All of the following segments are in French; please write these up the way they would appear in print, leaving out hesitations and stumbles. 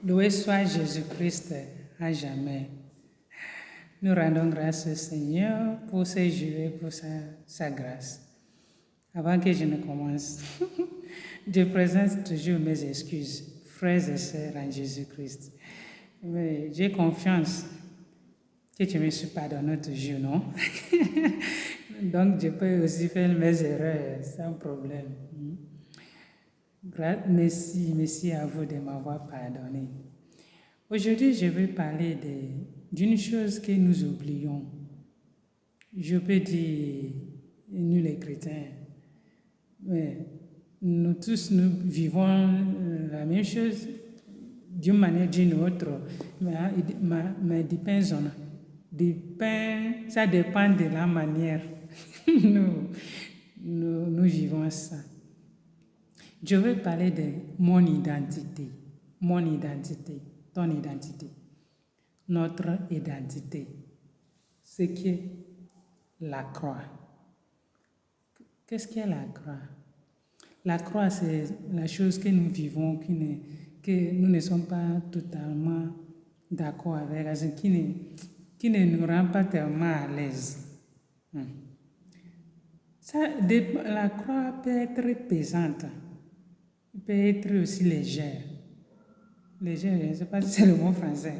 Loué soit Jésus-Christ à jamais. Nous rendons grâce au Seigneur pour ce jour et pour sa grâce. Avant que je ne commence, je présente toujours mes excuses, frères et sœurs en Jésus-Christ. Mais j'ai confiance que tu me suis pardonné toujours, non? Donc je peux aussi faire mes erreurs sans problème. Merci à vous de m'avoir pardonné. Aujourd'hui, je vais parler d'une chose que nous oublions. Je peux dire, nous les chrétiens, mais nous tous, nous vivons la même chose d'une manière ou d'une autre, mais ça dépend de la manière nous vivons ça. Je vais parler de mon identité, ton identité, notre identité, ce qu'est la croix. Qu'est-ce qu'est la croix? La croix, c'est la chose que nous vivons, que nous ne sommes pas totalement d'accord avec, qui ne nous rend pas tellement à l'aise. La croix peut être pesante, peut être aussi légère. Légère, je ne sais pas si c'est le mot français.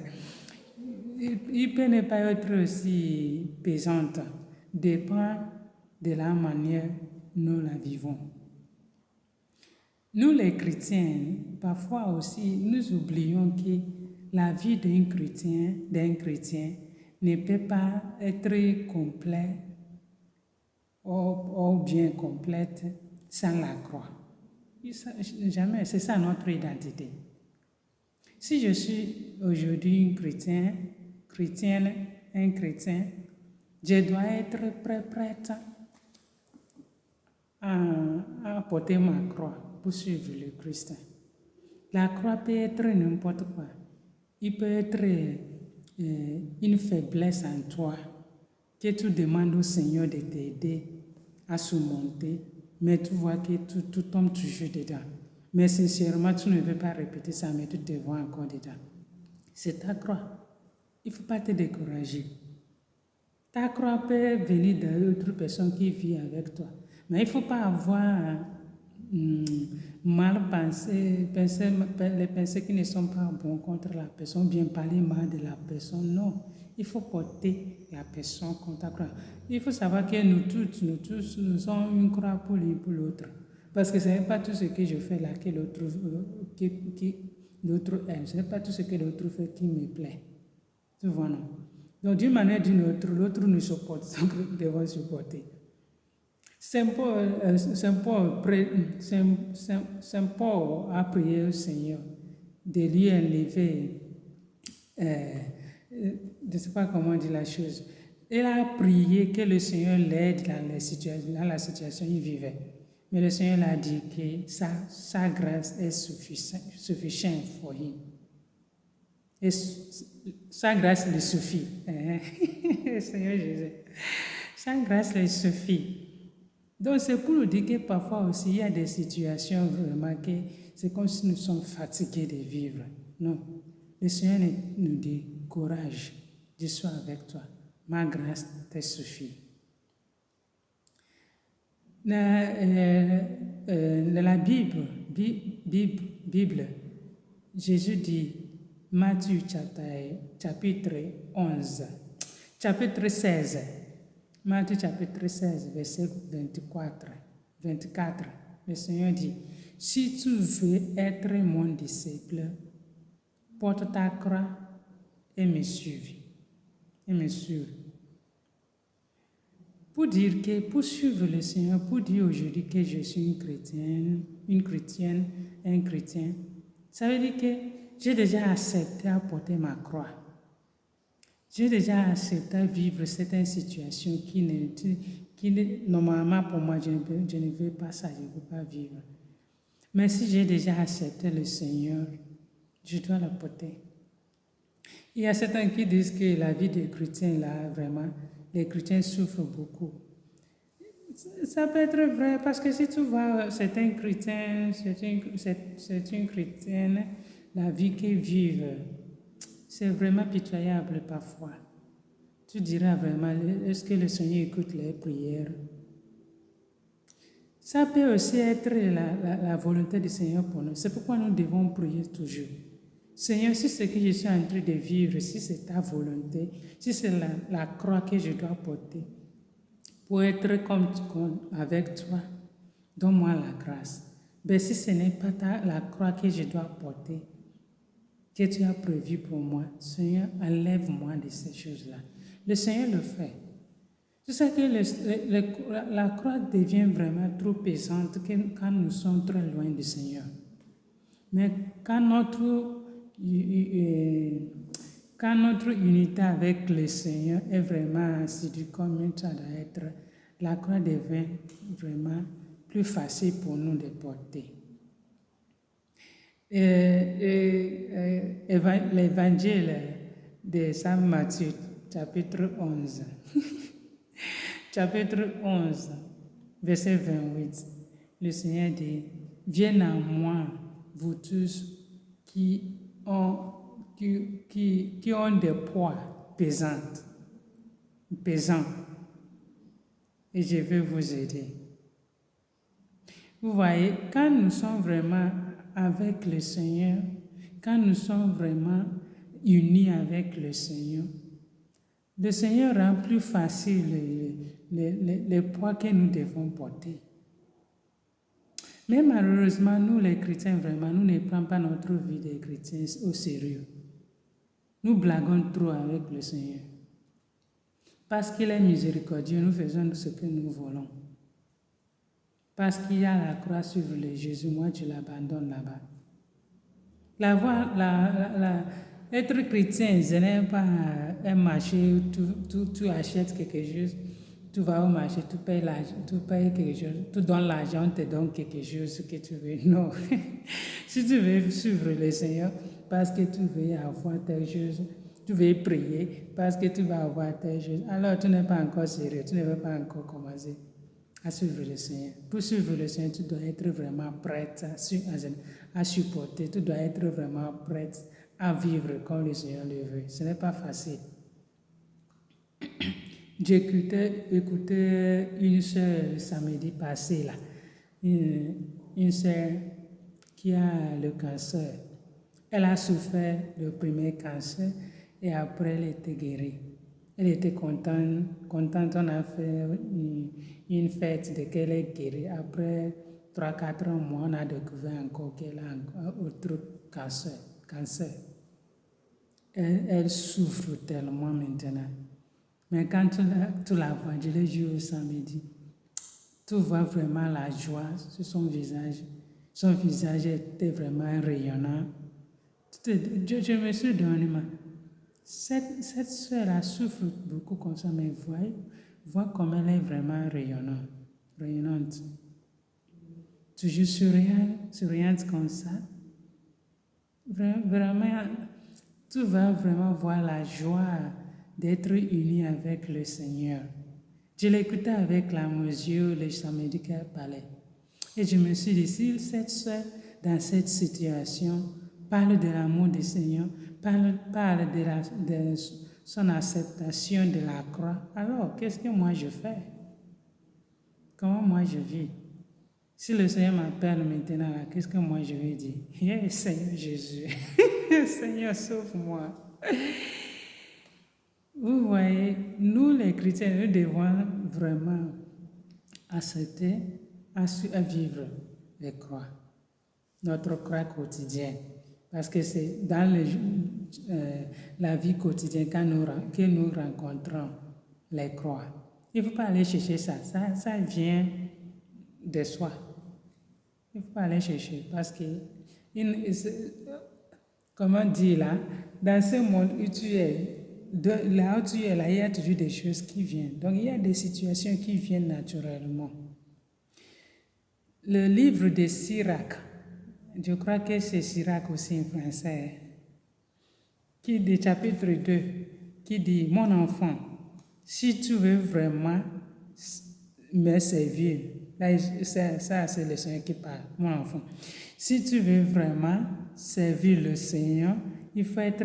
Il peut ne pas être aussi pesante, dépend de la manière nous la vivons. Nous les chrétiens, parfois aussi, nous oublions que la vie d'un chrétien ne peut pas être complète ou bien complète sans la croix. Jamais, c'est ça notre identité. Si je suis aujourd'hui un chrétien, je dois être prête à porter ma croix pour suivre le Christ. La croix peut être n'importe quoi. Il peut être une faiblesse en toi que tu demandes au Seigneur de t'aider à surmonter, mais tu vois que tu tombes toujours dedans. Mais sincèrement, tu ne veux pas répéter ça, mais tu te vois encore dedans. C'est ta croix. Il ne faut pas te décourager. Ta croix peut venir d'autres personnes qui vivent avec toi. Mais il ne faut pas avoir mal pensé, les pensées qui ne sont pas bonnes contre la personne, bien parler mal de la personne. Non, il faut porter la personne contre ta croix. Il faut savoir que nous tous, nous avons une croix pour l'un pour l'autre. Parce que ce n'est pas tout ce que je fais là que l'autre aime. Ce n'est pas tout ce que l'autre fait qui me plaît. Tu vois, non? Donc, d'une manière ou d'une autre, l'autre nous supporte, nous devons supporter. Saint Paul a prié au Seigneur de lui enlever, je ne sais pas comment dire la chose. Il a prié que le Seigneur l'aide dans la situation qu'il vivait. Mais le Seigneur l'a dit que sa grâce est suffisante pour lui. Et sa grâce lui suffit. Seigneur Jésus. Sa grâce lui suffit. Donc c'est pour nous dire que parfois aussi il y a des situations vraiment que c'est comme si nous sommes fatigués de vivre. Non. Le Seigneur nous dit courage, je suis avec toi. Ma grâce te suffit. Dans la Bible, Jésus dit, Matthieu chapitre 16, Matthieu chapitre 16, verset 24, le Seigneur dit, si tu veux être mon disciple, porte ta croix et me suive. Pour dire que, pour suivre le Seigneur, pour dire aujourd'hui que je suis une chrétienne, un chrétien, ça veut dire que j'ai déjà accepté à porter ma croix. J'ai déjà accepté à vivre certaines situations qui normalement pour moi, je ne veux pas ça, je ne veux pas vivre. Mais si j'ai déjà accepté le Seigneur, je dois le porter. Il y a certains qui disent que la vie des chrétiens, là, vraiment, les chrétiens souffrent beaucoup. Ça peut être vrai, parce que si tu vois certains chrétiens, c'est une chrétienne, la vie qu'ils vivent, c'est vraiment pitoyable parfois. Tu diras vraiment, est-ce que le Seigneur écoute les prières? Ça peut aussi être la volonté du Seigneur pour nous. C'est pourquoi nous devons prier toujours. Seigneur, si ce que je suis en train de vivre, si c'est ta volonté, si c'est la croix que je dois porter, pour être comme avec toi, donne-moi la grâce. Mais si ce n'est pas la croix que je dois porter, que tu as prévu pour moi, Seigneur, enlève-moi de ces choses-là. Le Seigneur le fait. Tu sais que la croix devient vraiment trop pesante quand nous sommes très loin du Seigneur. Mais quand notre unité avec le Seigneur est vraiment assidue comme ça doit être, la croix devient vraiment plus facile pour nous de porter. L'évangile de Saint Matthieu, chapitre 11. Chapitre 11, verset 28. Le Seigneur dit, « Viens à moi, vous tous qui ont des poids pesants, et je vais vous aider. » Vous voyez, quand nous sommes vraiment avec le Seigneur, quand nous sommes vraiment unis avec le Seigneur rend plus facile les poids que nous devons porter. Mais malheureusement, nous les chrétiens, vraiment, nous ne prenons pas notre vie de chrétiens au sérieux. Nous blaguons trop avec le Seigneur. Parce qu'il est miséricordieux, nous faisons ce que nous voulons. Parce qu'il y a la croix sur le Jésus, moi tu l'abandonnes là-bas. Être chrétien, ce n'est pas un marché où tu achètes quelque chose, tu vas au marché, tu payes quelque chose, tu donnes l'argent, on te donne quelque chose que tu veux. Non. Si tu veux suivre le Seigneur parce que tu veux avoir telle chose, tu veux prier parce que tu vas avoir telle chose, alors tu n'es pas encore sérieux, tu ne veux pas encore commencer à suivre le Seigneur. Pour suivre le Seigneur, tu dois être vraiment prête à supporter, tu dois être vraiment prête à vivre comme le Seigneur le veut. Ce n'est pas facile. J'écoutais une sœur samedi passé, là, une sœur qui a le cancer. Elle a souffert le premier cancer et après elle était guérie. Elle était contente, on a fait une fête de qu'elle est guérie. Après 3-4 mois, on a découvert encore qu'elle a un autre cancer. Elle souffre tellement maintenant. Mais quand tu la vois, je l'ai vu au samedi, tu vois vraiment la joie sur son visage. Son visage était vraiment rayonnant. Je me suis donné, cette soeur-là souffre beaucoup comme ça, mais vois comme elle est vraiment rayonnante. Toujours souriante comme ça. Vraiment, tu vas vraiment voir la joie d'être uni avec le Seigneur. Je l'écoutais avec la mesure le samedi qu'elle parlait. Et je me suis dit, si cette soeur, dans cette situation, parle de l'amour du Seigneur, parle de son acceptation de la croix, alors qu'est-ce que moi je fais? Comment moi je vis? Si le Seigneur m'appelle maintenant, qu'est-ce que moi je vais dire? Hey, Seigneur Jésus, Seigneur, sauve-moi. Vous voyez, nous les chrétiens, nous devons vraiment accepter à vivre les croix, notre croix quotidienne. Parce que c'est dans la vie quotidienne que nous rencontrons les croix. Il ne faut pas aller chercher ça vient de soi. Il ne faut pas aller chercher parce que, comment dire là, dans ce monde où tu es, là où tu es là, il y a toujours des choses qui viennent. Donc il y a des situations qui viennent naturellement. Le livre de Sirach, je crois que c'est Sirach aussi en français, qui dit chapitre 2, qui dit, mon enfant, si tu veux vraiment me servir, là, ça c'est le Seigneur qui parle, mon enfant, Si tu veux vraiment servir le Seigneur, il faut être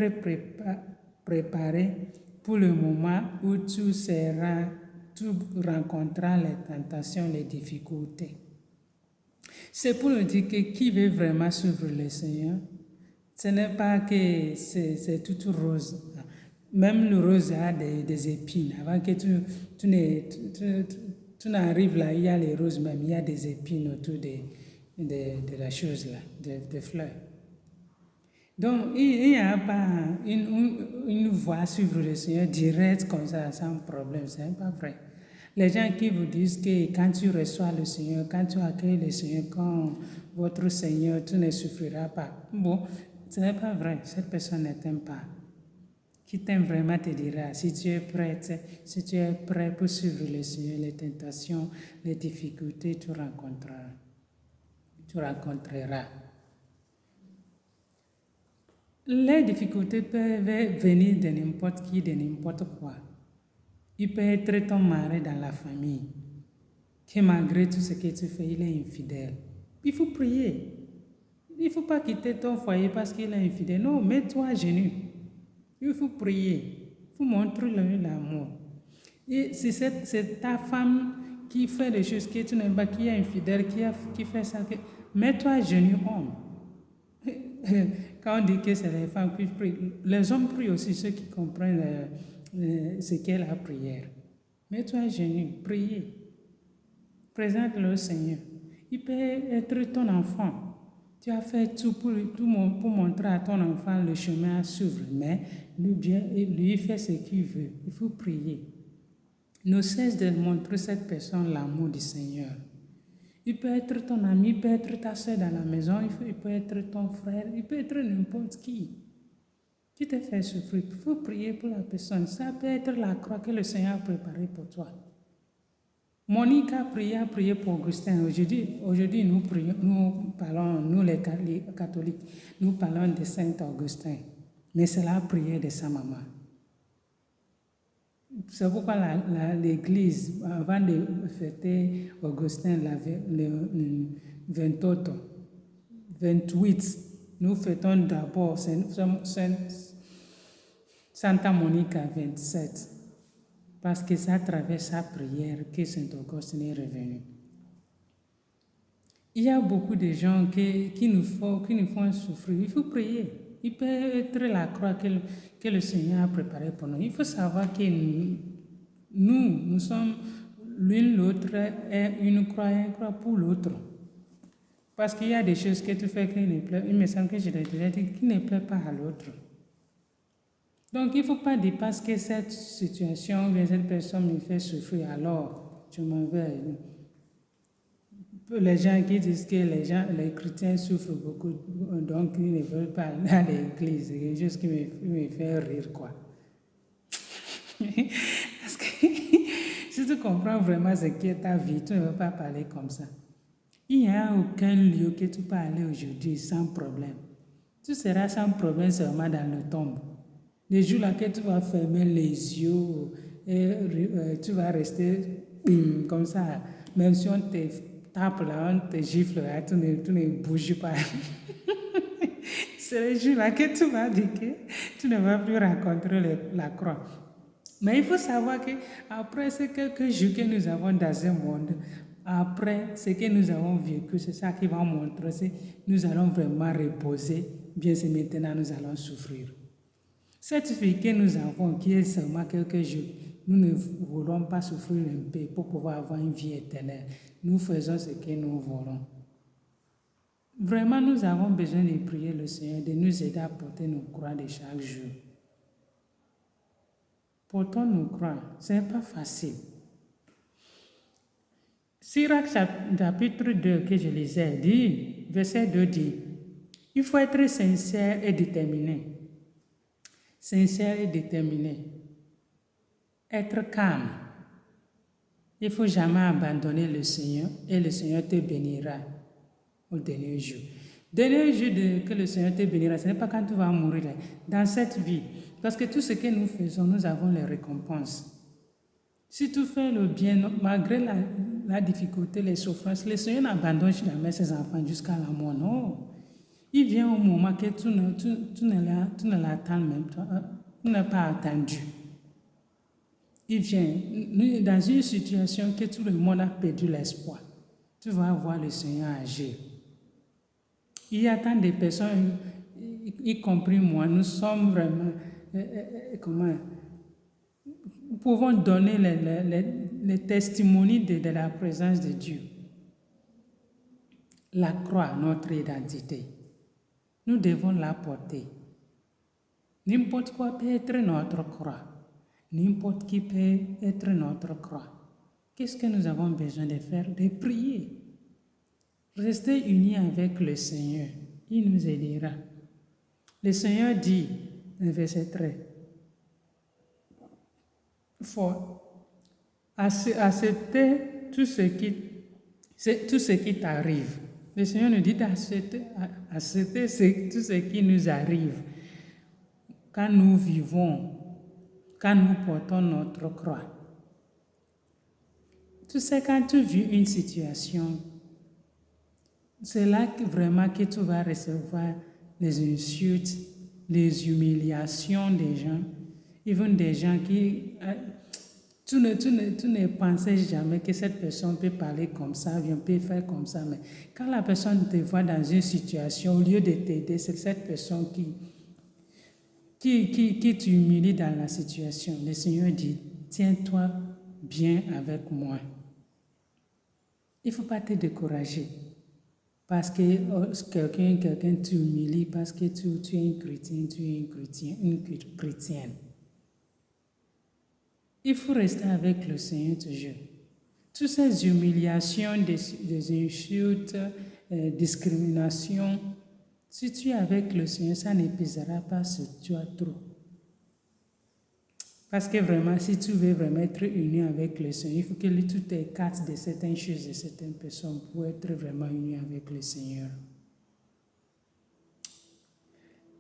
préparé pour le moment où tu rencontreras les tentations, les difficultés. C'est pour nous dire que qui veut vraiment suivre le Seigneur, ce n'est pas que c'est tout rose. Même le rose a des épines. Avant que tu n'arrives là, il y a les roses même, il y a des épines autour de la chose là, des fleurs. Donc, il n'y a pas une voie suivre le Seigneur direct comme ça, sans problème. Ce n'est pas vrai. Les gens qui vous disent que quand tu reçois le Seigneur, quand tu accueilles le Seigneur comme votre Seigneur, tu ne souffriras pas. Bon, ce n'est pas vrai. Cette personne ne t'aime pas. Qui t'aime vraiment te dira, si tu es prêt pour suivre le Seigneur, les tentations, les difficultés, tu rencontreras. Les difficultés peuvent venir de n'importe qui, de n'importe quoi. Il peut être ton mari dans la famille, que malgré tout ce que tu fais, il est infidèle. Il faut prier. Il ne faut pas quitter ton foyer parce qu'il est infidèle. Non, mets-toi à genoux. Il faut prier. Il faut montrer l'amour. Et si c'est ta femme qui fait des choses que tu n'aimes pas, qui est infidèle, qui fait ça, mets-toi à genoux, homme. Quand on dit que c'est les femmes qui prient, les hommes prient aussi, ceux qui comprennent ce qu'est la prière. Mets-toi à genoux, priez. Présente-le au Seigneur. Il peut être ton enfant. Tu as fait tout pour montrer à ton enfant le chemin à suivre, mais lui fait ce qu'il veut. Il faut prier. Ne cesse de montrer cette personne l'amour du Seigneur. Il peut être ton ami, il peut être ta soeur dans la maison, il peut être ton frère, il peut être n'importe qui te fait souffrir. Il faut prier pour la personne. Ça peut être la croix que le Seigneur a préparée pour toi. Monique a prié pour Augustin. Aujourd'hui, nous parlons, nous les catholiques, nous parlons de Saint Augustin. Mais c'est la prière de sa maman. C'est pourquoi l'Église, avant de fêter Augustin le 28, nous fêtons d'abord Santa Monica 27. Parce que c'est à travers sa prière que Saint Augustin est revenu. Il y a beaucoup de gens qui nous font souffrir. Il faut prier. Il peut être la croix que le Seigneur a préparée pour nous. Il faut savoir que nous sommes l'une l'autre est une croix pour l'autre. Parce qu'il y a des choses que tu fais qui ne plaisent, il me semble que je l'ai déjà dit, qui ne plaisent pas à l'autre. Donc, il ne faut pas dire parce que cette situation, cette personne me fait souffrir, alors je m'en vais. Les gens qui disent que les chrétiens souffrent beaucoup, donc ils ne veulent pas aller à l'église. C'est quelque chose qui me fait rire, quoi. Parce que si tu comprends vraiment ce qui est ta vie, tu ne veux pas parler comme ça. Il n'y a aucun lieu que tu peux aller aujourd'hui sans problème. Tu seras sans problème seulement dans le tombe. Le jour là que tu vas fermer les yeux et tu vas rester comme ça, même si on te tape là, on te gifle là, tu ne bouges pas. C'est le jour là que tu vas dire que tu ne vas plus rencontrer la croix. Mais il faut savoir qu'après ces quelques jours que nous avons dans ce monde, après ce que nous avons vécu, c'est ça qui va montrer si nous allons vraiment reposer, bien c'est maintenant nous allons souffrir. Cette vie que nous avons, qui est seulement quelques jours, nous ne voulons pas souffrir un peu pour pouvoir avoir une vie éternelle. Nous faisons ce que nous voulons. Vraiment, nous avons besoin de prier le Seigneur, de nous aider à porter nos croix de chaque jour. Portons nos croix, ce n'est pas facile. Sirach chapitre 2 que je lisais dit, verset 2 dit, il faut être sincère et déterminé. Sincère et déterminé. Être calme. Il ne faut jamais abandonner le Seigneur et le Seigneur te bénira au dernier jour. Dernier jour que le Seigneur te bénira, ce n'est pas quand tu vas mourir, dans cette vie. Parce que tout ce que nous faisons, nous avons les récompenses. Si tu fais le bien, malgré la difficulté, les souffrances, le Seigneur n'abandonne jamais ses enfants jusqu'à la mort. Non. Il vient au moment que tu ne l'attends même pas, tu n'as pas attendu. Il vient dans une situation que tout le monde a perdu l'espoir. Tu vas voir le Seigneur agir. Il y a tant de personnes, y compris moi, nous sommes vraiment, nous pouvons donner les testimonies de la présence de Dieu. La croix, notre identité. Nous devons la porter. N'importe quoi peut être notre croix. N'importe qui peut être notre croix. Qu'est-ce que nous avons besoin de faire? De prier. Rester unis avec le Seigneur. Il nous aidera. Le Seigneur dit, verset 13, il faut accepter tout ce qui t'arrive. Le Seigneur nous dit d'accepter tout ce qui nous arrive quand nous vivons, quand nous portons notre croix. Tu sais, quand tu vis une situation, c'est là vraiment que tu vas recevoir les insultes, les humiliations des gens, even des gens qui... Tu ne pensais jamais que cette personne peut parler comme ça, peut faire comme ça, mais quand la personne te voit dans une situation, au lieu de t'aider, c'est cette personne qui t'humilie dans la situation. Le Seigneur dit, tiens-toi bien avec moi. Il ne faut pas te décourager parce que quelqu'un t'humilie, parce que tu es un chrétien, une chrétienne. Il faut rester avec le Seigneur toujours. Toutes ces humiliations, des insultes, discriminations, si tu es avec le Seigneur, ça ne pèsera pas sur toi trop. Parce que vraiment, si tu veux vraiment être uni avec le Seigneur, il faut que tu t'écartes de certaines choses, de certaines personnes pour être vraiment uni avec le Seigneur.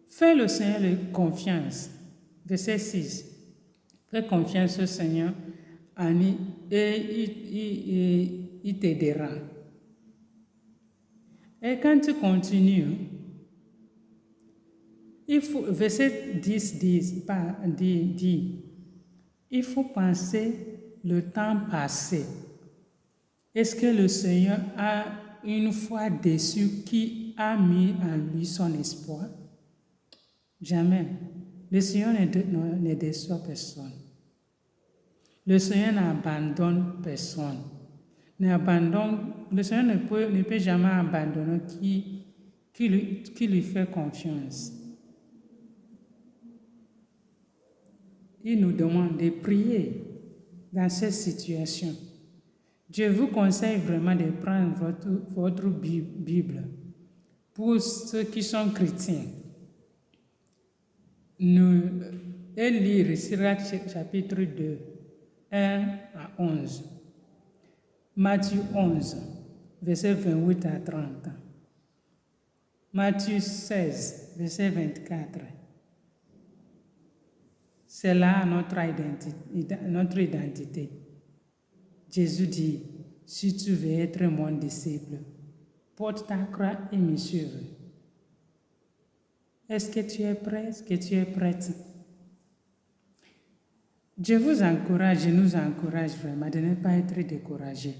Fais le Seigneur confiance. Verset 6. Fais confiance au Seigneur et il t'aidera. Et quand tu continues, il faut, verset 10 dit, il faut penser le temps passé. Est-ce que le Seigneur a une fois déçu qui a mis en lui son espoir? Jamais. Le Seigneur ne déçoit personne. Le Seigneur n'abandonne personne. Le Seigneur ne peut jamais abandonner qui lui fait confiance. Il nous demande de prier dans cette situation. Je vous conseille vraiment de prendre votre Bible. Pour ceux qui sont chrétiens, et lire Sirach chapitre 2, 1 à 11. Matthieu 11, verset 28 à 30. Matthieu 16, verset 24. C'est là notre identité. Jésus dit, si tu veux être mon disciple, porte ta croix et me suive. Est-ce que tu es prêt? Est-ce que tu es prête? Je vous encourage, je nous encourage vraiment de ne pas être découragés.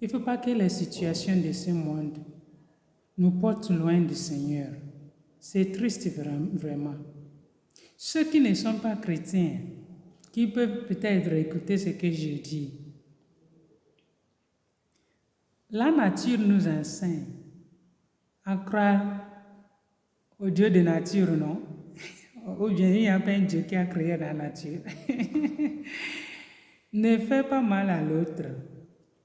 Il ne faut pas que les situations de ce monde nous portent loin du Seigneur. C'est triste vraiment. Ceux qui ne sont pas chrétiens, qui peuvent peut-être écouter ce que je dis, la nature nous enseigne à croire au Dieu de nature, non? Ou bien il n'y a pas un Dieu qui a créé la nature. Ne fais pas mal à l'autre.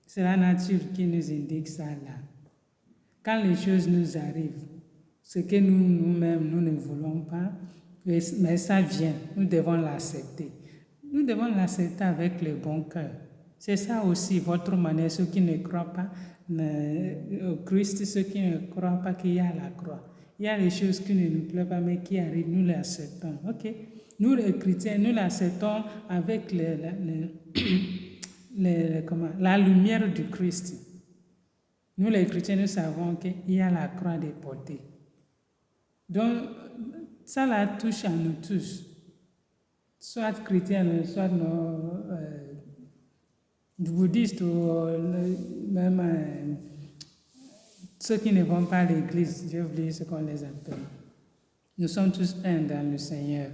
C'est la nature qui nous indique ça là. Quand les choses nous arrivent, ce que nous-mêmes, nous ne voulons pas, mais ça vient, nous devons l'accepter. Nous devons l'accepter avec le bon cœur. C'est ça aussi, votre manière, ceux qui ne croient pas au Christ, ceux qui ne croient pas qu'il y a la croix. Il y a des choses qui ne nous plaisent pas, mais qui arrivent, nous les acceptons. Ok? Nous, les chrétiens, nous l'acceptons avec la lumière du Christ. Nous, les chrétiens, nous savons qu'il y a la croix déportée. Donc, ça la touche à nous tous, soit chrétiens, soit bouddhistes ou même ceux qui ne vont pas à l'église, j'ai oublié ce qu'on les appelle. Nous sommes tous un dans le Seigneur.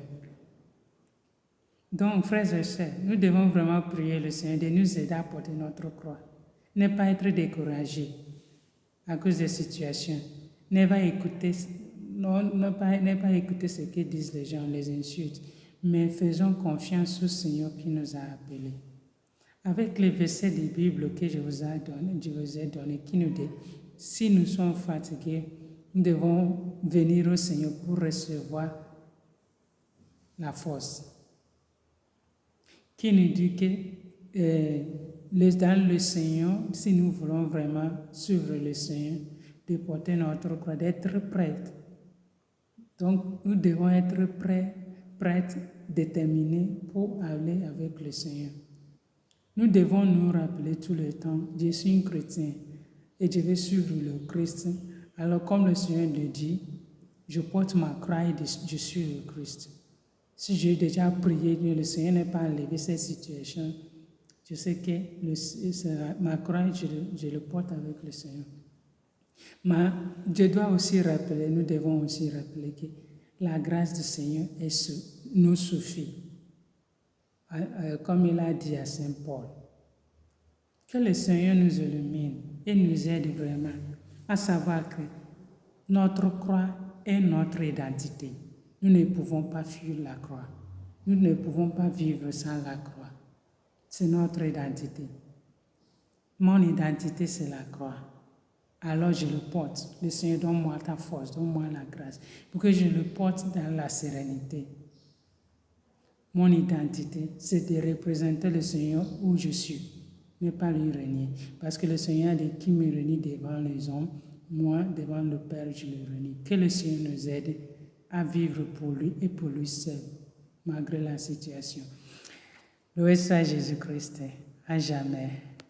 Donc, frères et sœurs, nous devons vraiment prier le Seigneur de nous aider à porter notre croix. Ne pas être découragé à cause des situations. Ne pas écouter ce que disent les gens, les insultes, mais faisons confiance au Seigneur qui nous a appelés. Avec les versets de Bible que je vous ai donnés, qui nous dit, si nous sommes fatigués, nous devons venir au Seigneur pour recevoir la force. Qui nous dit que dans le Seigneur, si nous voulons vraiment suivre le Seigneur, de porter notre croix, d'être prêts. Donc, nous devons être prêts, déterminés pour aller avec le Seigneur. Nous devons nous rappeler tout le temps, je suis un chrétien et je vais suivre le Christ. Alors, comme le Seigneur le dit, je porte ma croix et je suis le Christ. Si j'ai déjà prié, le Seigneur n'est pas enlevé cette situation, je sais que ma croix, je le porte avec le Seigneur. Mais je dois aussi rappeler, nous devons aussi rappeler que la grâce du Seigneur nous suffit. Comme il a dit à Saint Paul. Que le Seigneur nous illumine et nous aide vraiment à savoir que notre croix est notre identité. Nous ne pouvons pas fuir la croix. Nous ne pouvons pas vivre sans la croix. C'est notre identité. Mon identité, c'est la croix. Alors je le porte. Le Seigneur, donne-moi ta force, donne-moi la grâce, pour que je le porte dans la sérénité. Mon identité, c'est de représenter le Seigneur où je suis, ne pas lui renier. Parce que le Seigneur dit qui me renie devant les hommes, moi, devant le Père, je le renie. Que le Seigneur nous aide à vivre pour lui et pour lui seul, malgré la situation. Loué soit Jésus-Christ, à jamais.